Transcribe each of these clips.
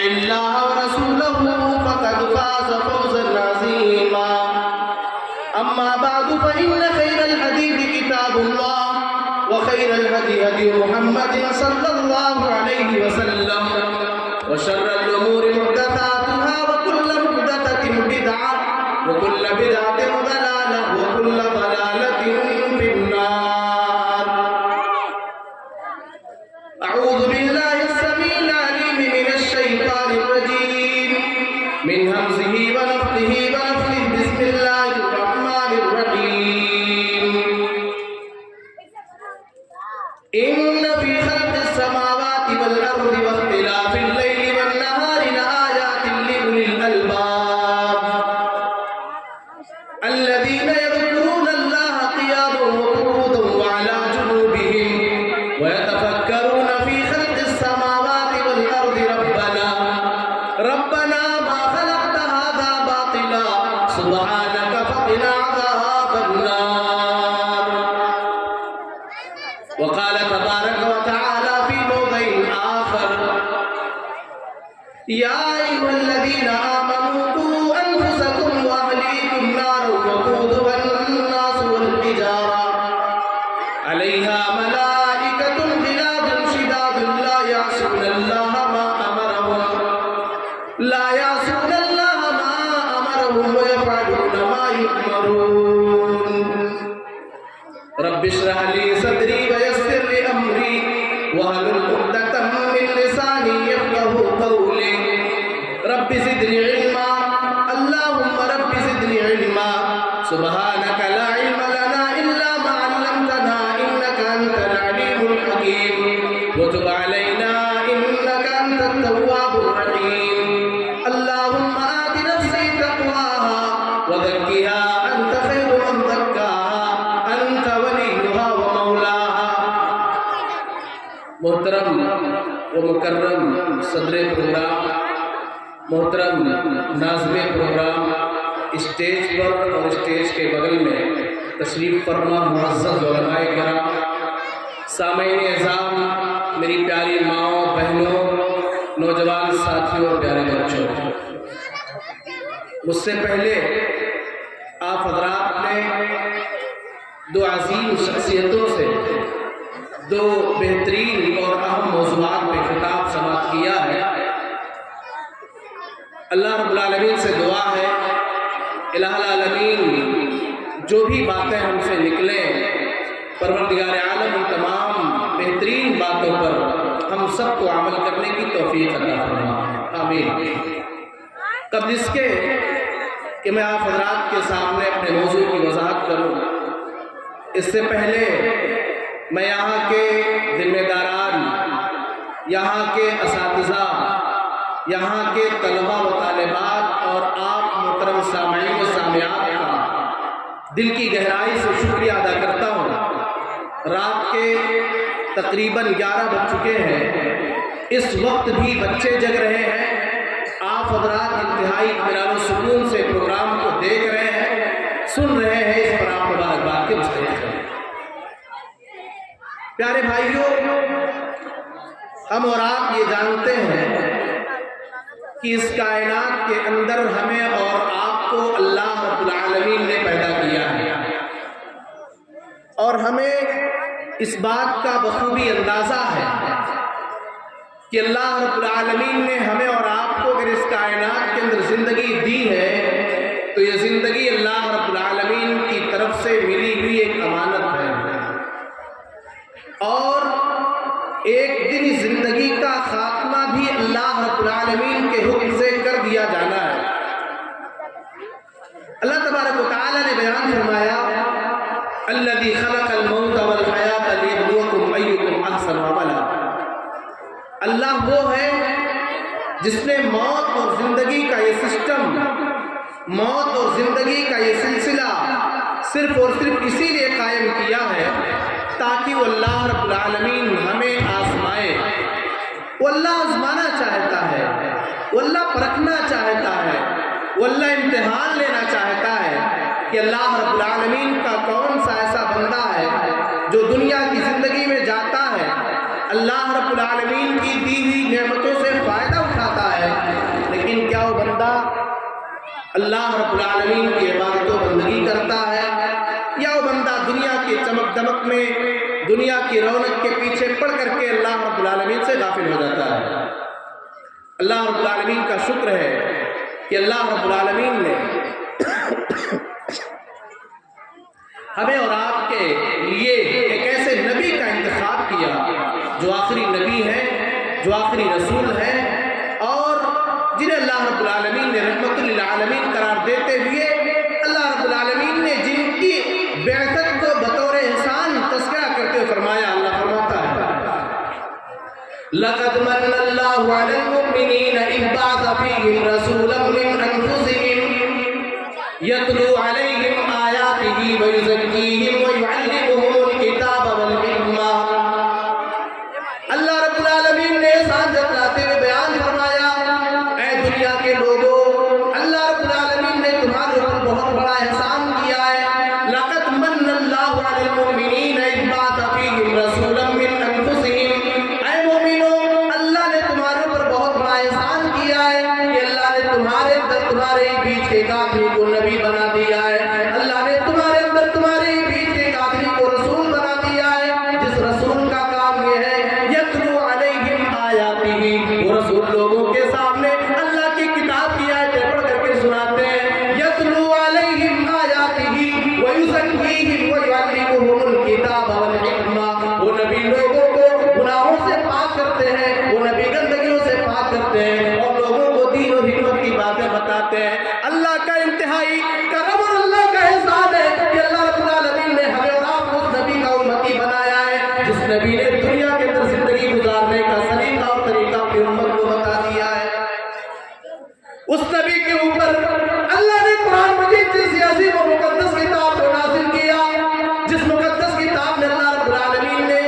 الله ورسوله فقد فاز فوزا عظيما. أما بعد فإن خير الحديث كتاب الله وخير الهدي هدي محمد صلى الله عليه وسلم وشر الأمور محدثاتها وكل محدثة بدعة وكل بدعة ضلالة وكل ضلالة في النار. أعوذ بالله السميع العليم من الشيطان الرجيم من همزه ونفخه ونفثه. بسم الله الرحمن الرحيم. إن في خلق السماوات والأرض واختلاف الليل والنهار لآيات لأولي الألباب الذين يذكرون الله قياما وقعودا وعلى جنوبهم ويتفكرون في خلق السماوات والأرض ربنا ما خلقت هذا باطلا سبحانك فقنا عذاب النار. وقال تبارك وتعالى في موضع آخر يا أيها الذين آمنوا قوا أنفسكم وأهليكم نارا وقودها الناس والحجارة عليها ملائكة غلاظ شداد لا يعصون الله ما أمرهم ويفعلون ما يؤمرون. رب اشرح لي صدري ويسر لي أمري واحلل عقدة من لساني يفقهوا قولي. رب زدني علما اللهم رب زدني علما سبحانك لا علم لنا إلا ما علمتنا إنك أنت العليم الحكيم وتب علينا إنك أنت التواب الرحيم. اللهم آت نفسي تقواها وزكها أنت خير من زكاها أنت وليها ومولاها. محترم و مکرم صدر پروگرام، محترم ناظم پروگرام، اسٹیج پر اور اسٹیج کے بغل میں تشریف فرما معزز علماء کرام، سامعین اعظام، میری پیاری ماؤں، بہنوں، نوجوان ساتھیوں اور پیارے بچوں، مجھ سے پہلے آپ حضرات نے دو عظیم شخصیتوں سے دو بہترین اور اہم موضوعات پہ خطاب سماعت کیا ہے. اللہ رب العالمین سے دعا ہے الہ العالمین جو بھی باتیں ہم سے نکلیں پروردگار عالم ان تمام بہترین باتوں پر ہم سب کو عمل کرنے کی توفیق عطا فرمائے. آمین. قبل اس کے کہ میں آپ حضرات کے سامنے اپنے موضوع کی وضاحت کروں، اس سے پہلے میں یہاں کے ذمہ داران، یہاں کے اساتذہ، یہاں کے طلباء و طالبات اور آپ محترم سامعین و سامعات کا دل کی گہرائی سے شکریہ ادا کرتا ہوں. رات کے تقریباً 11 بج چکے ہیں، اس وقت بھی بچے جگ رہے ہیں. آپ حضرات انتہائی اطمینان و سکون سے پروگرام کو دیکھ رہے ہیں، سن رہے ہیں، اس پر آپ مبارکباد کے مستحق ہیں. پیارے بھائیوں، ہم اور آپ یہ جانتے ہیں کہ اس کائنات کے اندر ہمیں اور آپ کو اللہ رب العالمین نے پیدا کیا ہے، اور ہمیں اس بات کا بخوبی اندازہ ہے کہ اللہ رب العالمین نے ہمیں اور آپ کو اگر اس کائنات کے اندر زندگی دی ہے تو یہ زندگی اللہ رب العالمین کی طرف سے ملی ہوئی ایک امانت ہے، اور ایک دن زندگی کا خاتمہ بھی اللہ رب العالمین کے حکم سے کر دیا جانا ہے. اللہ تبارک و تعالی نے بیان فرمایا الذی خلق الموت والحیات لیبلوکم ایکم احسن عملا. اللہ وہ ہے جس نے موت اور زندگی کا یہ سسٹم، موت اور زندگی کا یہ سلسلہ صرف اور صرف اسی لیے قائم کیا ہے تاکہ وہ اللہ رب العالمین ہمیں آزمائے. وہ اللہ آزمانا چاہتا ہے، وہ اللہ پرکھنا چاہتا ہے، وہ اللہ امتحان لینا چاہتا ہے کہ اللہ رب العالمین کا کون سا ایسا بندہ ہے جو دنیا کی زندگی میں جاتا ہے، اللہ رب العالمین کی دی ہوئی نعمتوں سے فائدہ اٹھاتا ہے اللہ رب العالمین کی عبادت و بندگی کرتا ہے، یا وہ بندہ دنیا کی چمک دمک میں، دنیا کی رونق کے پیچھے پڑ کر کے اللہ رب العالمین سے غافل ہو جاتا ہے۔ اللہ رب العالمین کا شکر ہے کہ اللہ رب العالمین نے ہمیں اور آپ کے لیے ایک ایسے نبی کا انتخاب کیا جو آخری نبی ہے، جو آخری رسول ہے، اور جنہیں اللہ رب العالمین نے رحمت للعالمین قرار دیتے ہوئے اللہ رب العالمین نے جن کی بعثت کو بطور احسان تذکرہ کرتے ہوئے فرمایا، اللہ فرماتا ہے لَقَدْ مَنَّ اللَّهُ عَلَى الْمُؤْمِنِينَ إِذْ بَعَثَ فِيهِمْ رَسُولًا مِّنْ أَنفُسِهِمْ يَتْلُو عَلَيْهِمْ آيَاتِهِ وَيُزَكِّيهِمْ وَيُعَلِّمُهُمُ الْكِتَابَ وَالْحِكْمَةَ۔ اللہ رب العالمین نے احسان جتلاتے ہوئے بیان فرمایا، اے دنیا کے لوگوں، اللہ رب العالمین نے تمہارے اوپر بہت بڑا احسان کیا ہے۔ لَقَدْ مَنَّ اللَّهُ عَلَى الْمُؤْمِنِينَ إِذْ بَعَثَ فِيهِمْ رَسُولًا مِّنْ أَنفُسِهِمْ۔ اے مومنوں، اللہ نے تمہارے اوپر بہت بڑا احسان کیا ہے کہ اللہ نے تمہارے اندر تمہارے بیچ کے ایک آدمی کو نبی بنا دیا ہے۔ اللہ نے تمہارے اندر تمہارے بیچ کے ایک آدمی کو رسول بنا دیا ہے، جس رسول کا کام یہ ہے یتلو علیہم آیاتہ، وہ رسول لوگوں کے سامنے اللہ کی کتاب کی آیتیں پڑھ کر کے سناتے ہیں۔ یتلو علیہم آیاتہ ویزکیہم ویعلمہم الکتاب والحکمہ، وہ نبی لوگوں کو گناہوں سے پاک کرتے ہیں، وہ نبی گندگیوں سے پاک کرتے ہیں، اور لوگوں کو دین و حکمت کی باتیں بتاتے ہیں۔ اللہ کا انتہائی کرم اور اللہ کا احسان ہے کہ اللہ رب العالمین نے ہمیں اور آپ کو اس نبی کا امتی بنایا ہے، جس نبی نے دنیا کے اندر زندگی گزارنے کا سلیقہ اور طریقہ اپنی امت کو بتا دیا ہے۔ اس نبی کے اوپر اللہ نے قرآن مجید جیسی عظیم و مقدس کتاب کو نازل کیا، جس مقدس کتاب میں اللہ رب العالمین نے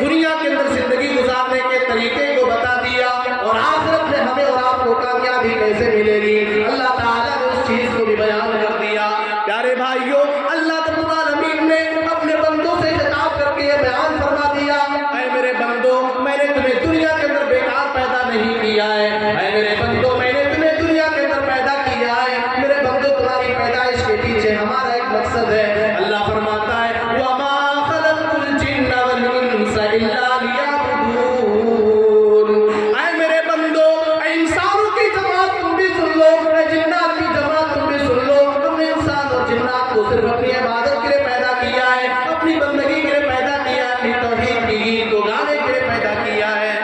دنیا کے اندر زندگی گزارنے کے طریقے کو بتا دیا، اور آخرت میں ہمیں اور آپ کو کامیابی کیسے ملے گی اللہ تعالیٰ نے اس چیز کو بھی بیان کر دیا۔ پیارے بھائیوں، اللہ رب العالمین نے اپنے بندوں سے خطاب کر کے یہ بیان فرما دیا، اے میرے بندوں، میں نے تمہیں دنیا کے اندر بیکار پیدا نہیں کیا ہے، اے میرے بندوں، میں نے تمہیں دنیا کے اندر پیدا کیا ہے، میرے بندوں، تمہاری پیدائش کے پیچھے ہمارا ایک مقصد ہے۔ اللہ فرماتا ہے وَمَا خَلَقْتُ الْجِنَّ وَالْإِنسَ إِلَّا لِيَعْبُدُونَ۔ اے میرے بندوں، اے انسانوں کی جماعت تم بھی سن لو، اے جنات کی جماعت تم بھی سن لو، تم نے انسان اور جنات کو صرف اپنی عبادت کے لیے پیدا کیا ہے، اپنی بندگی کے لیے پیدا کیا ہے، اپنی توحید کی گیت کو گانے کے لیے پیدا کیا ہے۔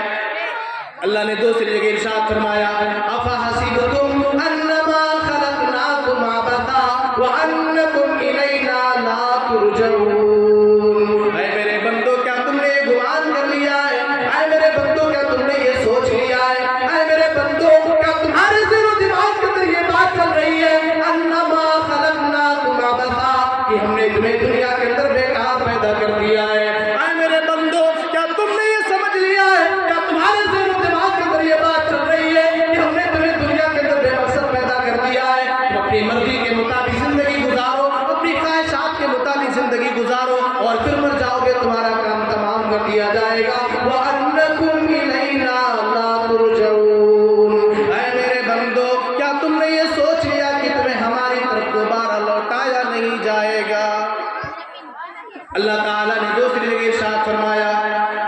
اللہ نے دوسری جگہ ارشاد فرمایا أَفَحَسِبْتُمْ أَنَّمَا خَلَقْنَاكُمْ عَبَثًا وَأَنَّكُمْ إِلَيْنَا لَا تُرْجَعُونَ۔ اے میرے بندوں، کیا تم نے یہ گمان کر لیا ہے؟ اے میرے بندوں، کیا تم نے یہ سوچ لیا ہے؟ اے میرے بندوں، کیا تمہارے ذہن و دماغ کے اندر یہ بات چل رہی ہے أَنَّمَا خَلَقْنَاكُمْ عَبَثًا، کہ ہم نے تمہیں دنیا کے اندر بیکار پیدا کر دیا ہے؟ اے میرے بندوں، کیا تم نے یہ سمجھ لیا ہے؟ کیا تمہارے ذہن و دماغ کے اندر یہ بات چل رہی ہے کہ ہم نے تمہیں دنیا کے اندر بے مقصد پیدا کر دیا ہے؟ تم اپنی مرضی کے مطابق زندگی گزارو، اپنی خواہشات کے مطابق زندگی گزارو، اور پھر مر جاؤ گے، تمہارا کام تمام کر دیا جائے گا۔ وَأَنَّكُمْ إِلَيْنَا لَا تُرْجَعُونَ۔ اے میرے بندو، کیا تم نے یہ سوچ لیا کہ تمہیں ہماری طرف دوبارہ لوٹایا نہیں جائے گا؟ اللہ تعالیٰ نے دوسری جگہ ارشاد فرمایا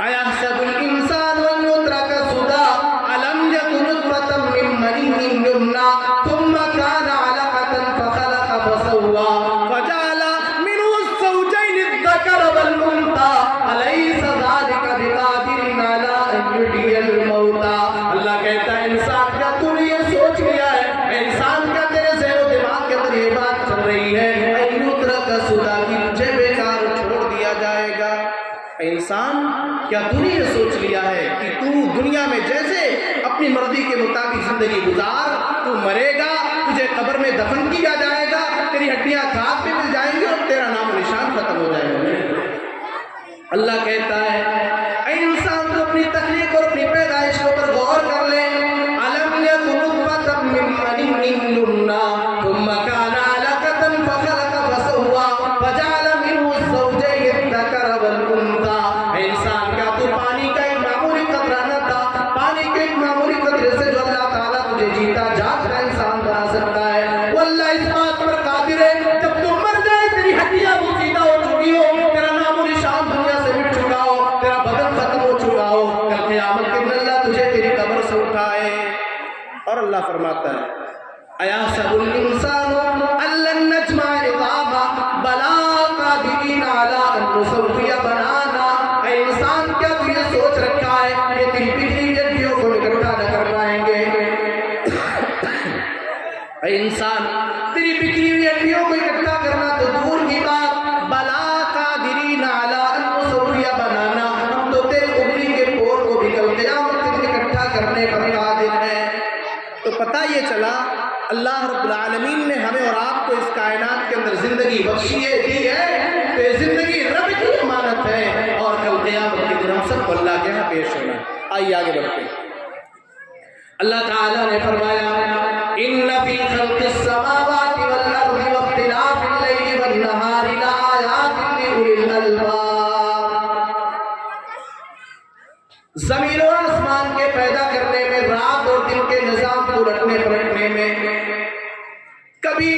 أَيَحْسَبُ الْإِنسَانُ أَن يُتْرَكَ سُدًى أَلَمْ يَكُ نُطْفَةً مِّن مَّنِيٍّ يُمْنَىٰ ثُمَّ كَانَ عَلَقَةً فَخَلَقَ فَسَوَّىٰ فَجَعَلَ مِنْهُ الزَّوْجَيْنِ الذَّكَرَ وَالْأُنثَىٰ أَلَيْسَ ذَٰلِكَ بِقَادِرٍ عَلَىٰ أَن يُحْيِيَ الْمَوْتَىٰ۔ اللہ کہتا ہے انسان، کیا تو نے یہ سوچ لیا ہے؟ اے انسان، کیا تیرے ذہن و دماغ کے اندر یہ بات چل رہی ہے أَن يُتْرَكَ سُدًى، کہ مجھے بیکار چھوڑ دیا جائے گا؟ اے انسان، کیا تو نے یہ سوچ لیا ہے کہ تو دنیا میں جیسے اپنی مرضی کے مطابق زندگی گزار، تو مرے گا، تجھے قبر میں دفن کیا جائے گا، تیری ہڈیاں کھاد پہ مل جائیں گی اور تیرا نام و نشان ختم ہو جائے گا؟ اللہ کہتا ہے اے انسان، تو اپنی تخلیق اور اپنی پیدائش کے اوپر غور کر لے۔ أَلَمْ يَكُ نُطْفَةً مِّن مَّنِيٍّ يُمْنَىٰ ثُمَّ كَانَ عَلَقَةً فَخَلَقَ فَسَوَّىٰ فَجَعَلَ مِنْهُ الزَّوْجَيْنِ الذَّكَرَ وَالْأُنثَىٰ۔ اے انسان، کیا تو پانی کا ایک معمولی قطرہ نہ تھا؟ پانی کے ایک معمولی قطرے سے جو اللہ تعالیٰ تجھے جیتا جاگتا انسان بنا سکتا ہے، وہ اللہ اور اللہ فرماتا ہے أَيَحْسَبُ الْإِنسَانُ أَن لَّن نَّجْمَعَ عِظَامَهُ بَلَىٰ قَادِرِينَ عَلَىٰ أَن نُّسَوِّيَ بَنَانَهُ۔ اے انسان، کیا تو یہ سوچ رکھا ہے کہ تیری پچھلی ہڈیوں کو اکٹھا نہ کر پائیں گے؟ اے انسان، تیری پچھلی ہڈیوں کو اکٹھا کرنا تو دور کی بات، بَلَىٰ قَادِرِينَ عَلَىٰ أَن نُّسَوِّيَ بَنَانَهُ، ہم تو تیرے انگلی کے پور کو بھی کل قیامت کے دن اکٹھا کرنے پر قادر ہیں۔ تو پتہ یہ چلا اللہ رب العالمین نے ہمیں اور آپ کو اس کائنات کے اندر زندگی بخشیے دی ہے، تو یہ زندگی رب کی امانت ہے، اور کل قیامت کے دن ہم سب کو اللہ کے یہاں پیش ہونا ہے۔ آئیے آگے بڑھتے ہیں۔ اللہ تعالیٰ نے فرمایا إِنَّ فِي خَلْقِ السَّمَاوَاتِ وَالْأَرْضِ وَاخْتِلَافِ اللَّيْلِ وَالنَّهَارِ لَآيَاتٍ لِأُولِي الْأَلْبَابِ۔ زمین و آسمان کے پیدا کرنے میں، رات اور دن کے نظام کو رکھنے پلٹنے میں، کبھی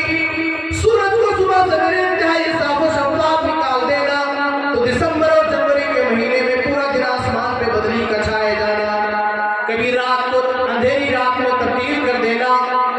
سورج کو صبح سویرے انتہائی صاف و شفاف نکال دینا، تو دسمبر اور جنوری کے مہینے میں پورا دن آسمان پہ بدلی کا چھائے جانا، کبھی رات کو اندھیری رات میں تبدیل کر دینا،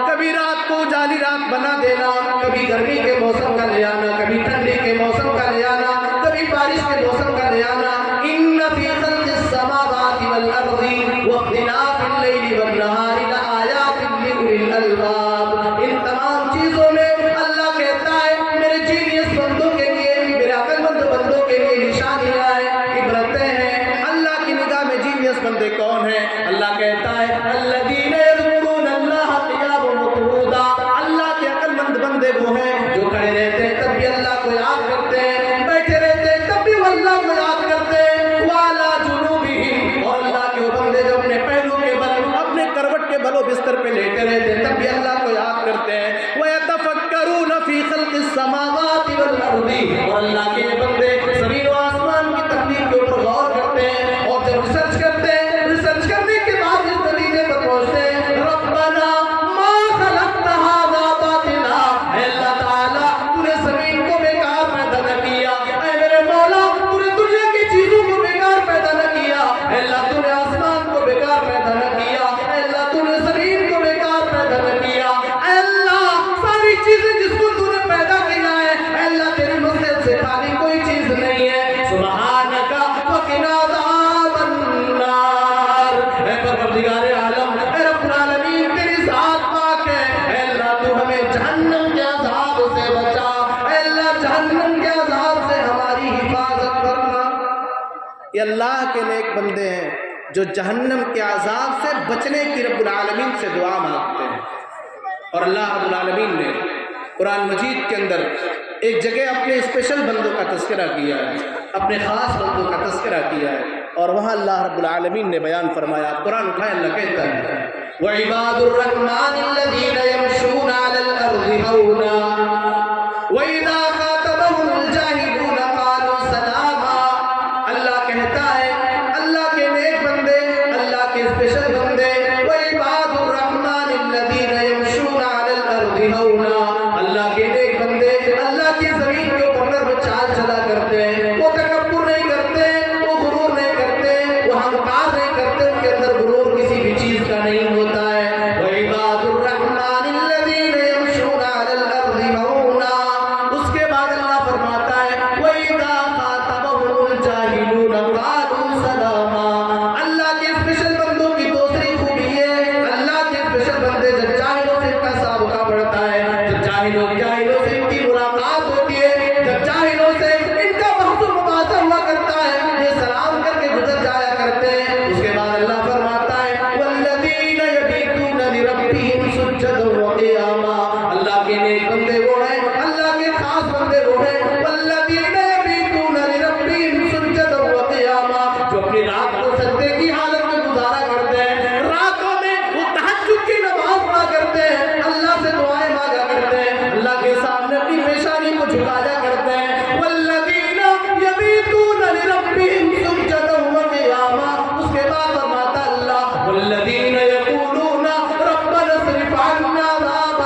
کبھی رات کو اجالی رات بنا دینا، کبھی گرمی کے موسم کا لے آنا، کبھی ٹھنڈی کے موسم کا لے آنا، کبھی بارش کے موسم کا لے آنا۔ إِنَّ فِي خَلْقِ السَّمَاوَاتِ وَالْأَرْضِ وَاخْتِلَافِ اللَّيْلِ وَالنَّهَارِ لَآيَاتٍ لِأُولِي الْأَلْبَابِ۔ ان تمام چیزوں میں اللہ کہتا ہے میرے جینیس بندوں کے لیے، میرے عقل مند بندوں کے لیے نشانیاں ہیں، عبرتیں ہیں۔ اللہ کی نگاہ میں جینیس بندے کون ہیں؟ اللہ کہتا ہے الذین یذکرون اللہ قیاما وقعودا، اللہ کے عقل مند بندے وہ ہیں جو کھڑے رہتے ہیں تب بھی اللہ کو یاد کرتے ہیں، بیٹھے رہتے ہیں تب بھی وہ اللہ کو یاد کرتے ہیں، وعلی جنوبہم، اور اللہ کے وہ بندے جو اپنے پہلو کے بل، اپنے کروٹ کے بلو بستر پہ لیٹے رہتے ہیں تب بھی اللہ کو یاد کرتے ہیں۔ وَيَتَفَكَّرُونَ فِي خَلْقِ السَّمَاوَاتِ وَالْأَرْضِ، اور اللہ کے یہ بندے زمین و آسمان کی تخلیق کے اوپر غور کرتے ہیں، اور جب ریسرچ کرتے ہیں، ریسرچ کرنے کے بعد اس نتیجے پر پہنچتے ہیں ربنا ما خلقت هذا باطلا، اے اللہ تعالیٰ تو نے زمین کو بیکار پیدا نہ کیا، اے میرے مولا تو نے دنیا کی چیزوں کو بیکار پیدا نہ کیا، اے اللہ تو نے آسمان کو بیکار پیدا نہ کیا، اے اللہ تو نے زمین کو بیکار پیدا نہ کیا، اے اللہ ساری چیزیں جس کو تو نے پیدا کیا ہے، اے اللہ تیری مسجد سے خالی کوئی چیز نہیں ہے، سبحانک وقنا عذاب النار۔ اے پروردگار عالم، اے رب العالمین تیری ذات پاک ہے، اے اللہ تو ہمیں جہنم کے عذاب سے بچا، اے اللہ جہنم کے عذاب سے ہماری حفاظت کرنا۔ یہ اللہ کے نیک بندے ہیں جو جہنم کے عذاب سے بچنے کی رب العالمین سے دعا مانگتے ہیں۔ اور اللہ رب العالمین نے قرآن مجید کے اندر ایک جگہ اپنے اسپیشل بندوں کا تذکرہ کیا ہے، اپنے خاص بندوں کا تذکرہ کیا ہے، اور وہاں اللہ رب العالمین نے بیان فرمایا۔ قرآن اٹھائے، اللہ کہتا ہے وَعِبَادُ الرَّحْمَٰنِ الَّذِينَ يَمْشُونَ عَلَى الْأَرْضِ هَوْنًا وَإِذَا خَاطَبَهُمُ الْجَاهِلُونَ قَالُوا سَلَامًا۔ اللہ کہتا ہے اللہ کے نیک بندے، اللہ کے اسپیشل بندے، وَعِبَادُ الرَّحْمَٰنِ الَّذِينَ يَمْشُونَ عَلَى الْأَرْضِ هَوْنًا، اللہ کے نیک بندے اللہ کی زمین کے اوپر نرم چال چلا کرتے ہیں، وہ تکبر نہیں کرتے، وہ غرور نہیں کرتے، وہ اہنکار نہیں کرتے، ان کے اندر غرور کسی بھی چیز کا نہیں ہوتا ہے۔ وَعِبَادُ الرَّحْمَٰنِ الَّذِينَ يَمْشُونَ عَلَى الْأَرْضِ هَوْنًا، اس کے بعد اللہ فرماتا ہے وَإِذَا خَاطَبَهُمُ الْجَاهِلُونَ قَالُوا سَلَامًا۔ اللہ کے اسپیشل بندوں کی دوسری خوبی ہے، اللہ کے اسپیشل بندے جب جاہلوں سے ان کا سابقہ بڑھتا ہے، جب جاہلوں سے ان کی ملاقات ہوتی ہے، جب جاہلوں سے ان کا بحث و مباحثہ ہوا کرتا ہے، یہ سلام کر کے گزر جایا کرتے ہیں۔ اس کے بعد اللہ فرماتا ہے وَالَّذِينَ يَبِيتُونَ لِرَبِّهِمْ سُجَّدًا وَقِيَامًا، اللہ کے نیک بندے وہ ہیں، اللہ کے خاص بندے وہ ہیں وَالَّذِينَ يَبِيتُونَ لِرَبِّهِمْ سُجَّدًا وَقِيَامًا، جو اپنی رات کو سجدے کی حالت میں گزارا کرتے ہیں، راتوں میں وہ تہجد کی نماز پڑھا کرتے ہیں، اللہ سے دعائیں مانگا کرتے ہیں، اللہ کے سامنے اپنی پیشانی کو جھکایا کرتے ہیں۔ وَالَّذِينَ يَبِيتُونَ لِرَبِّهِمْ سُجَّدًا وَقِيَامًا، اس کے بعد فرماتا اللہ وَالَّذِينَ يَقُولُونَ رَبَّنَا اصْرِفْ عَنَّا عَذَابَ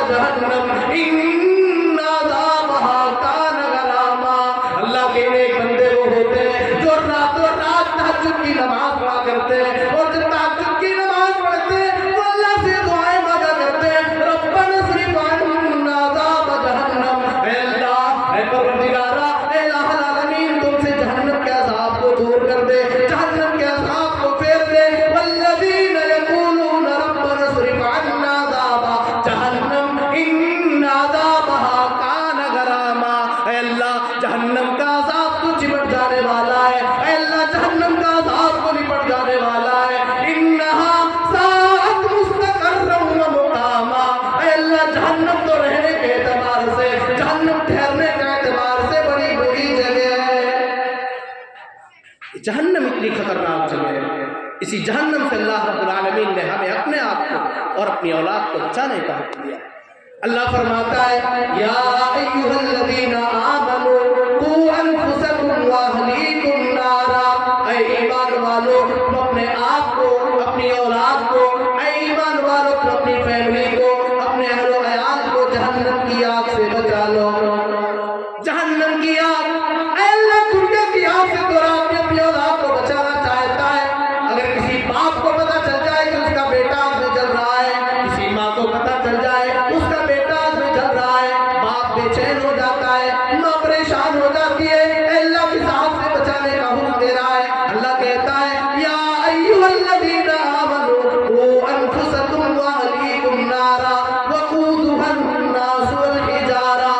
اتنی خطرناک جگہ ہے۔ اسی جہنم سے اللہ رب العالمین نے ہمیں اپنے آپ کو اور اپنی اولاد کو بچانے کا حکم دیا ہے۔ اللہ فرماتا ہے یا ایھا الذین آمنوا قوا انفسکم واہلیکم نارا، اے ایمان والو تم اپنے آپ کو، اپنی اولاد کو، اے ایمان والو تم اپنی فیملی کو، اپنے اہل و عیال کو جہنم کی آگ سے بچا لو۔ جہنم کی آگ، اے اللہ دنیا کی آگ سے تو اپنی اولاد کو بچانا چاہتا ہے۔ اگر کسی باپ کو پتہ چل جائے کہ اس کا بیٹا آگ میں جل رہا ہے، کسی ماں کو پتہ چل جائے اس کا بیٹا آگ میں جل رہا ہے، باپ بے چین ہو جاتا ہے، ماں پریشان ہو جاتی ہے، اے اللہ کس آگ سے بچانے کا حکم دے رہا ہے۔ اللہ کہتا ہے یا ایھا الذین آمنوا قوا انفسکم واہلیکم نارا وقودھا الناس والحجارہ،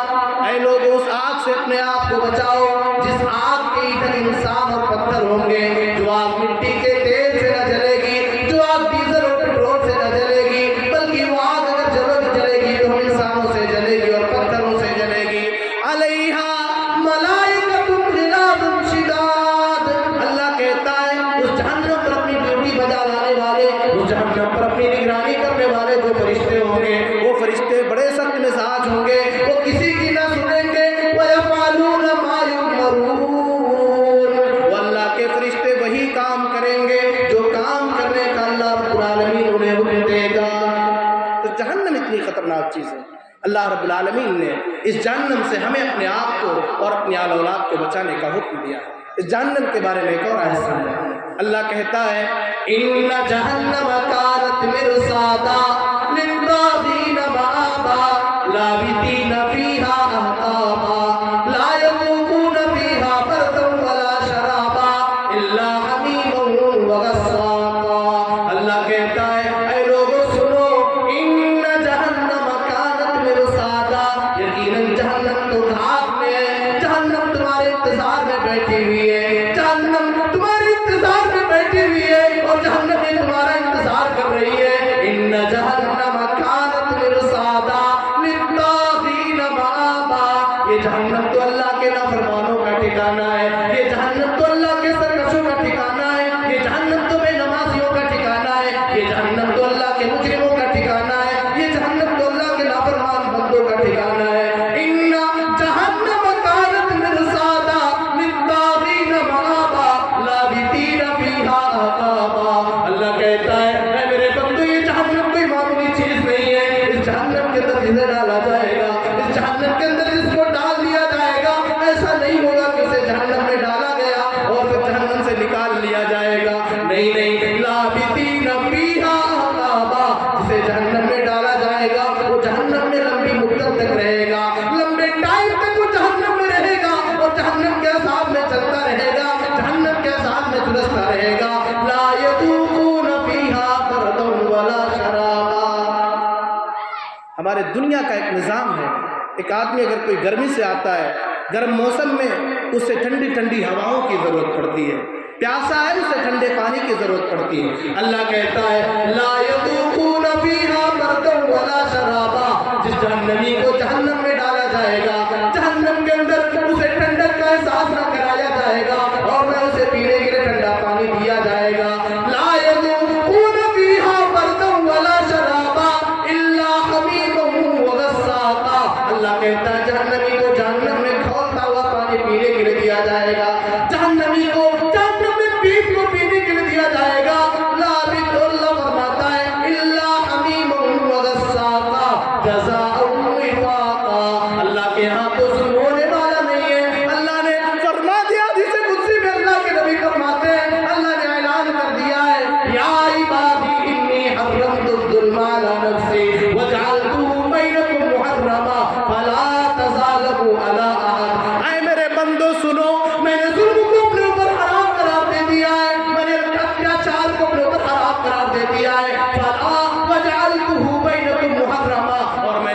اے لوگ اس آگ سے اپنے آپ کو بچاؤ جس آگ کے ایندھن انسان اور پتھر ہوں گے، جو آگ مٹی کے تیل سے نہ جلے گی، جو آگ ڈیزل اور پیٹرول سے نہ جلے گی، بلکہ وہ آگ اگر جلے گی تو انسانوں سے جلے گی اور پتھروں سے جلے گی۔ علیہا ملائکۃ غلاظ شداد، اللہ کہتا ہے اس جہنم پر اپنی ڈیوٹی بجا لانے والے، اس جہنم پر اپنی نگرانی کرنے والے جو فرشتے ہوں گے، وہ فرشتے بڑے سخت مزاج ہوں گے، وہ کسی کی نہ سنیں گے۔ وَيَفْعَلُونَ مَا يُؤْمَرُونَ، وہ اللہ کے فرشتے وہی کام کریں گے جو کام کرنے کا اللہ رب العالمین انہیں حکم دے گا۔ تو جہنم اتنی خطرناک چیز ہے، اللہ رب العالمین نے اس جہنم سے ہمیں اپنے آپ کو اور اپنی آل اولاد کو بچانے کا حکم دیا۔ اس جہنم کے بارے میں ایک اور آیت سنیں، اللہ کہتا ہے ان جہنم کانت مرصادا للطاغین مآبا لابثین فیہا احقابا لا یذوقون فیہا بردا ولا شرابا الا حمیما وغساقا۔ اللہ کہتا ہے اے لوگوں سنو، ان جہنم کانت مرصادا، یقیناً جہنم تو دھاک میں ہے، جہنم تمہارے انتظار میں بیٹھی ہوئی ہے، جہنم تمہارے انتظار میں بیٹھی ہوئی ہے اور جہنم میں تمہارا انتظار کر رہی ہے۔ ان جہنم کانت مرصادا للطاغین مآبا، یہ جہنم تو اللہ کے نافرمانوں کا ٹھکانہ ہے، یہ جہنم تو اللہ کے سرکشوں کا ٹھکانہ ہے، یہ جہنم تو بے نمازیوں کا ٹھکانہ ہے، یہ جہنم تو اللہ کے مجرموں کا ٹھکانہ ہے، یہ جہنم تو اللہ کے نافرمان بندوں کا ٹھکانہ ہے۔ ان جہنم کانت مرصادا للطاغین مآبا لابثین فیہا احقابا، اللہ کہتا ہے اے میرے بندو یہ جہنم کوئی معمولی چیز نہیں ہے، اس جہنم کے اندر جسے ڈالا جائے گا، اس جہنم کے اندر جس کو ڈال دیا جائے گا، ایسا نہیں ہوگا کہ اسے جہنم میں ڈالا گیا اور پھر جہنم سے نکال لیا جائے گا، نہیں، لابثین فیہا احقابا، جسے جہنم میں ڈالا جائے گا وہ جہنم میں لمبی مدت تک رہے گا، لمبے ٹائم تک وہ جہنم میں رہے گا اور جہنم کے عذاب میں چلتا رہے گا، جہنم کے عذاب میں جلستا رہے گا۔ لا یذوقون فیہا بردا ولا شرابا۔ ہمارے دنیا کا ایک نظام ہے، ایک آدمی اگر کوئی گرمی سے آتا ہے، گرم موسم میں اسے ٹھنڈی ٹھنڈی ہواؤں کی ضرورت پڑتی ہے، پیاسا ہے اسے ٹھنڈے پانی کی ضرورت پڑتی ہے۔ اللہ کہتا ہے لا یذوقون فیہا بردا ولا شرابا، جس جہنمی کو جہنم میں ڈالا جائے گا، جہنم کے اندر اسے ٹھنڈک کا احساس نہ کرایا جائے گا اور نہ اسے پینے کے لیے ٹھنڈا پانی دیا جائے گا۔ لا یذوقون فیہا بردا ولا شرابا الا حمیما وغساقا، اللہ کہتا ہے جہنمی کو جہنم میں کھولتا ہوا پانی پینے کے لیے دیا جائے گا، جہنمی کو جہنم میں پیپ کو پینے کے لیے دیا جائے گا۔ لابث، اللہ فرماتا ہے الا حمیما وغساقا جزاء وفاقا، اللہ کے ہاں تو ظلم ہونے والا نہیں ہے۔ اللہ نے فرما دیا، حدیث قدسی میں اللہ کے نبی فرماتے ہیں، اللہ نے اعلان کر دیا ہے یا عبادی انی حرمت الظلم علی نفسی وجعلتہ بینکم محرما فلا تظالموا علی احد، اے میرے بندو سنو، میں نے ظلم کو اپنے اوپر حرام قرار دے دیا ہے، میں نے اتیاچار کو اپنے اوپر حرام قرار دے دیا ہے، فلا وجعلتہ بینکم محرما، اور میں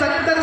70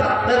70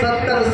70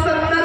70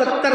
70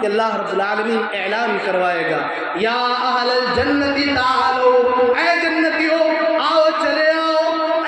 کہ اللہ رب العالمین اعلان کروائے گا، یا اہل الجنت تعالو، اے جنتیوں آؤ چلے آؤ،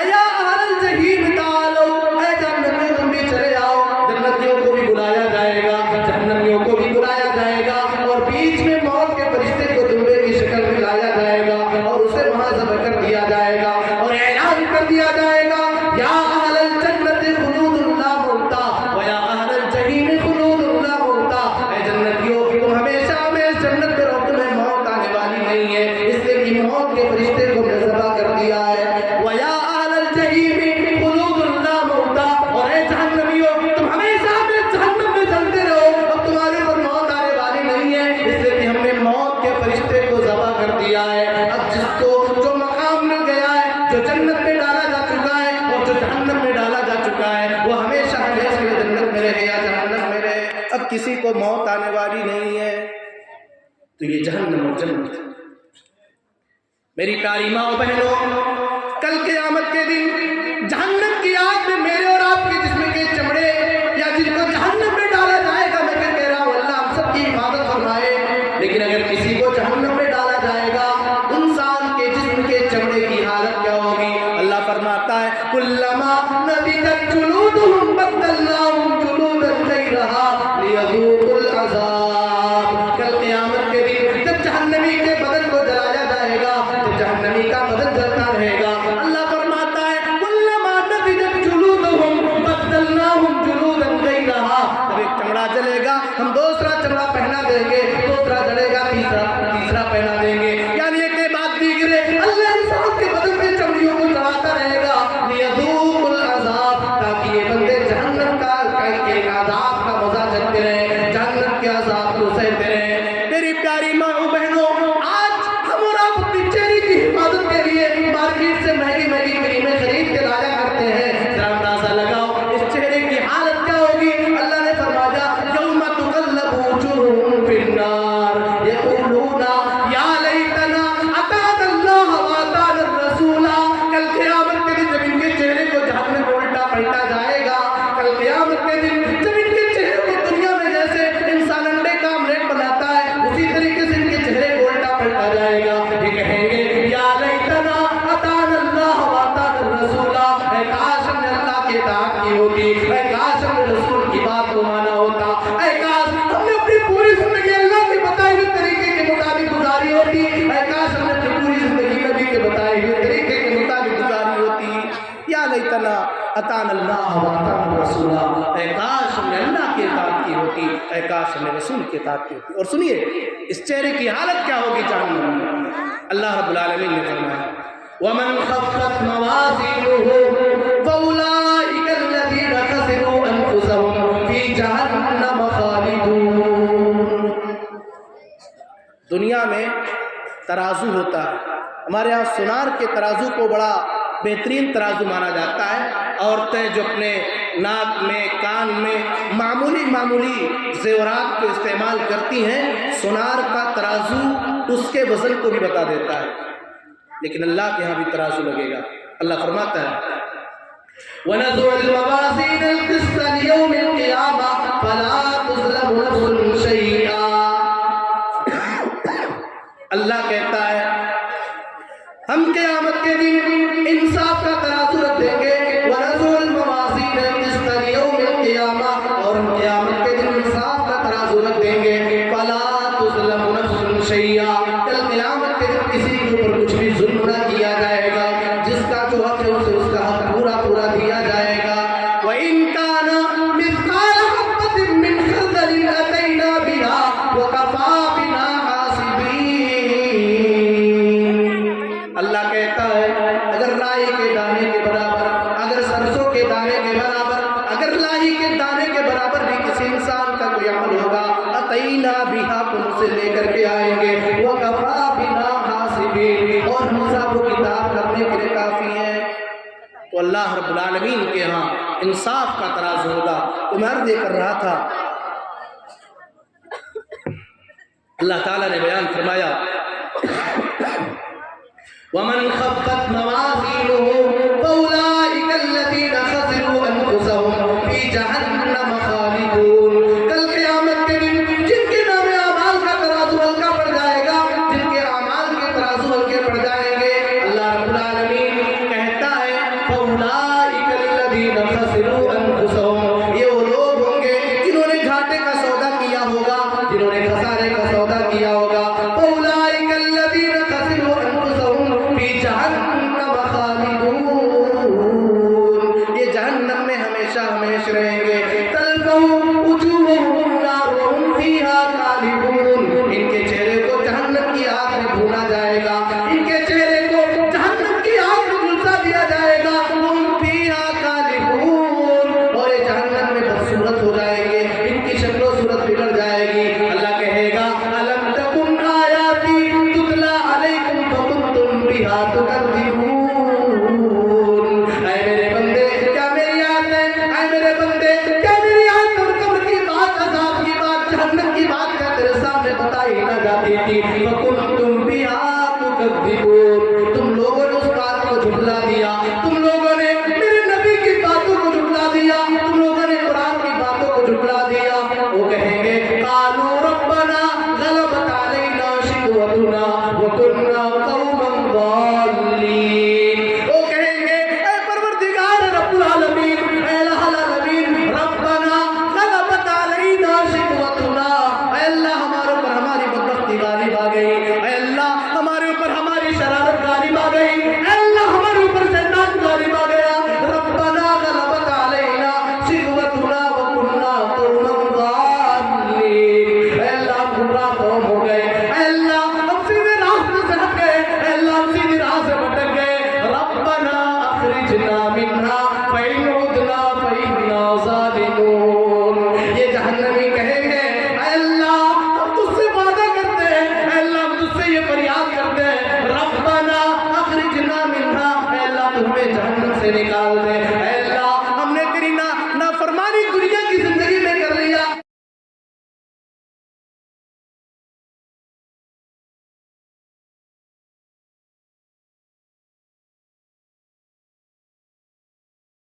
یا اہل الجحیم تعالو، اے جہنمیوں تم بھی چلے آؤ۔ جنتیوں کو بھی بلایا جائے گا، جہنمیوں کو بھی بلایا جائے گا، اور بیچ میں موت کے فرشتے کو دمبے کی شکل میں لایا جائے گا اور اسے وہاں ذبح کر دیا جائے گا اور اعلان کر دیا جائے گا، یا اہل الجنت خلود لا موتا و یا اہل الجحیم خلود لا موتا۔ اے جنتیوں تم ہمیشہ ہمیشہ جنت میں رہو، تمہیں موت آنے والی نہیں ہے، اس لیے کہ موت کے فرشتے کو میں ذبح کر دیا ہے۔ و یا اہل الجحیم خلود لا موتا، اور اے جہنمیوں تم ہمیشہ ہمیشہ جہنم میں جلتے رہو، اب تمہارے اوپر موت آنے والی نہیں ہے، اس لیے کہ ہم نے موت کے فرشتے کو ذبح کر دیا ہے۔ اب جس کو جو مقام مل گیا ہے، جو جنت میں ڈالا جا چکا ہے اور جو جہنم میں ڈالا جا چکا ہے، وہ ہمیشہ ہمیشہ جنت میں رہے یا جہنم میں رہے، اب کسی کو موت آنے والی نہیں ہے۔ تو یہ جہنم اور جنت، میری پیاری ماں و بہنوں، کل قیامت کے دن جہنم کی آگ میں میرے اور آپ کے جسم کے چمڑے یا جن کو جہنم میں ڈالا جائے گا، میں کہہ رہا ہوں اللہ ہم سب کی حفاظت فرمائے، لیکن اگر کسی کو جہنم میں ڈالا جائے گا، انسان کے جسم کے چمڑے کی حالت کیا ہوگی؟ اللہ فرماتا ہے کلما نضجت جلودہم بدلناہم جلودا غیرہا لیذوقوا العذاب۔ کل قیامت کے دن جب جہنمی کے بدن کو جلایا جائے گا تو جہنمی کا بدن جلتا رہے گا، اللہ فرماتا ہے کلما نضجت جلودہم بدلناہم جلودا غیرہا، جب ایک چمڑا جلے گا ہم دوسرا چمڑا پہنا دیں گے، دوسرا جلے گا تیسرا پہنا دیں گے، یعنی ایک بات دیگر ہے اللہ انسان کے بدن میں چمڑیوں کو چڑھاتا رہے گا لیذوقوا العذاب، تاکہ یہ بندے جہنم کا ایک عذاب کا مزہ چکھتے رہے، جہنم کے عذاب کو سہتے رہے۔ میری پیاری ماں و بہنوں، آج ہم اور آپ اپنی چہرے کی حفاظت کے لیے مارکیٹ سے مہنگی مہنگی کریمیں خرید کے لایا کرتے ہیں، ذرا اندازہ لگاؤ اس چہرے کی حالت کیا ہوگی؟ اللہ نے فرمایا یوم تقلب وجوہہم فی النار یقولون یا لیتنا اطعنا اللہ واطعنا الرسول۔ کل قیامت کے دن جب ان کے چہرے کو جہنم میں الٹا پلٹا جائے گا، کل قیامت کے دن جب ان کے چہرے کو دنیا میں جیسے انسان انڈے کا آملیٹ بناتا ہے اسی طریقے سے ان کے چہرے کو الٹا پلٹا جائے گا، یہ کہیں گے یا لیتنا اطعنا اللہ واطعنا الرسول، اے کاش ہم نے اللہ کی اطاعت کی ہوتی، اے کاش ہم نے رسول کی بات کو مانا ہوتا، اے کاش ہم نے اپنی پوری زندگی اللہ کے بتائے ہوئے طریقے کے مطابق گزاری ہوتی، اے کاش ہم نے اپنی پوری زندگی نبی کے بتائے ہوئے طریقے کے مطابق گزاری ہوتی، یا لیتنا اطعنا اللہ واطعنا الرسول، اے کاش ہم نے اللہ کی اطاعت کی ہوتی، اے کاش ہم نے رسول کی اطاعت کی ہوتی۔ اور سنیے اس چہرے کی حالت کیا ہوگی جہنم میں؟ اللہ رب العالمین نے فرمایا وَمَنْ خَفَّتْ مَوَازِينُهُ فَأُولَٰئِكَ الَّذِينَ خَسِرُوا أَنفُسَهُمْ فِي جَهَنَّمَ خَالِدُونَ۔ دنیا میں ترازو ہوتا ہے، ہمارے ہاں سونار کے ترازو کو بڑا بہترین ترازو مانا جاتا ہے۔ عورتیں جو اپنے ناک میں کان میں معمولی زیورات کو استعمال کرتی ہیں، سونار کا ترازو اس کے وزن کو بھی بتا دیتا ہے، لیکن اللہ کے ہاں بھی ترازو لگے گا۔ اللہ فرماتا ہے وَنَضَعُ الْمَوَازِينَ الْقِسْطَ لِيَوْمِ الْقِيَامَةِ فَلَا تُظْلَمُ نَفْسٌ شَيْئًا۔ اللہ کہتا ہے ہم قیامت کے دن انصاف کا ترازو رکھ دیں گے، وَنَضَعُ الْمَوَازِينَ الْقِسْطَ لِيَوْمِ الْقِيَامَةِ، اور ہم قیامت کے دن انصاف کا ترازو رکھ دیں گے، فَلَا تُظْلَمُ نَفْسٌ شَيْئًا، کل قیامت کے دن کسی کے اوپر کچھ بھی ظلم نہ کیا جائے گا، جس کا جو حق ہے اسے اس کا حق پورا دیا جائے گا۔ وَإِن كَانَ مِثْقَالَ حَبَّةٍ مِّنْ خَرْدَلٍ أَتَيْنَا بِهَا وَكَفَىٰ بِنَا حَاسِبِينَ۔ اللہ کہتا ہے اگر رائی کے دانے کے برابر، اگر سرسوں کے دانے کے برابر، اگر لاہی کے دانے کے برابر بھی کسی انسان کا کوئی عمل ہوگا، اتینا بہا، ہم اسے لے کر کے آئیں گے، وَكَفَىٰ بِنَا حَاسِبِينَ، اور ہم حساب و کتاب کرنے کے لیے کافی ہیں۔ تو اللہ رب العالمین کے ہاں انصاف کا ترازو ہوگا۔ تو میں عرض یہ کر رہا تھا، اللہ تعالیٰ نے بیان فرمایا وَمَنْ خَفَّتْ مَوَازِينُهُ فَأُولَٰئِكَ الَّذِينَ خَسِرُوا أَنفُسَهُمْ فِي جَهَنَّمَ خَالِدُونَ۔ کل کے تھی فکنتم بها تکذبون، تم لوگوں نے اس بات کو جھٹلا دیا، تم لوگوں نے میرے نبی کی باتوں کو جھٹلا دیا، تم لوگوں نے قرآن کی باتوں کو جھٹلا دیا۔ وہ کہیں گے قالوا ربنا غلبت علینا شقوتنا وكنا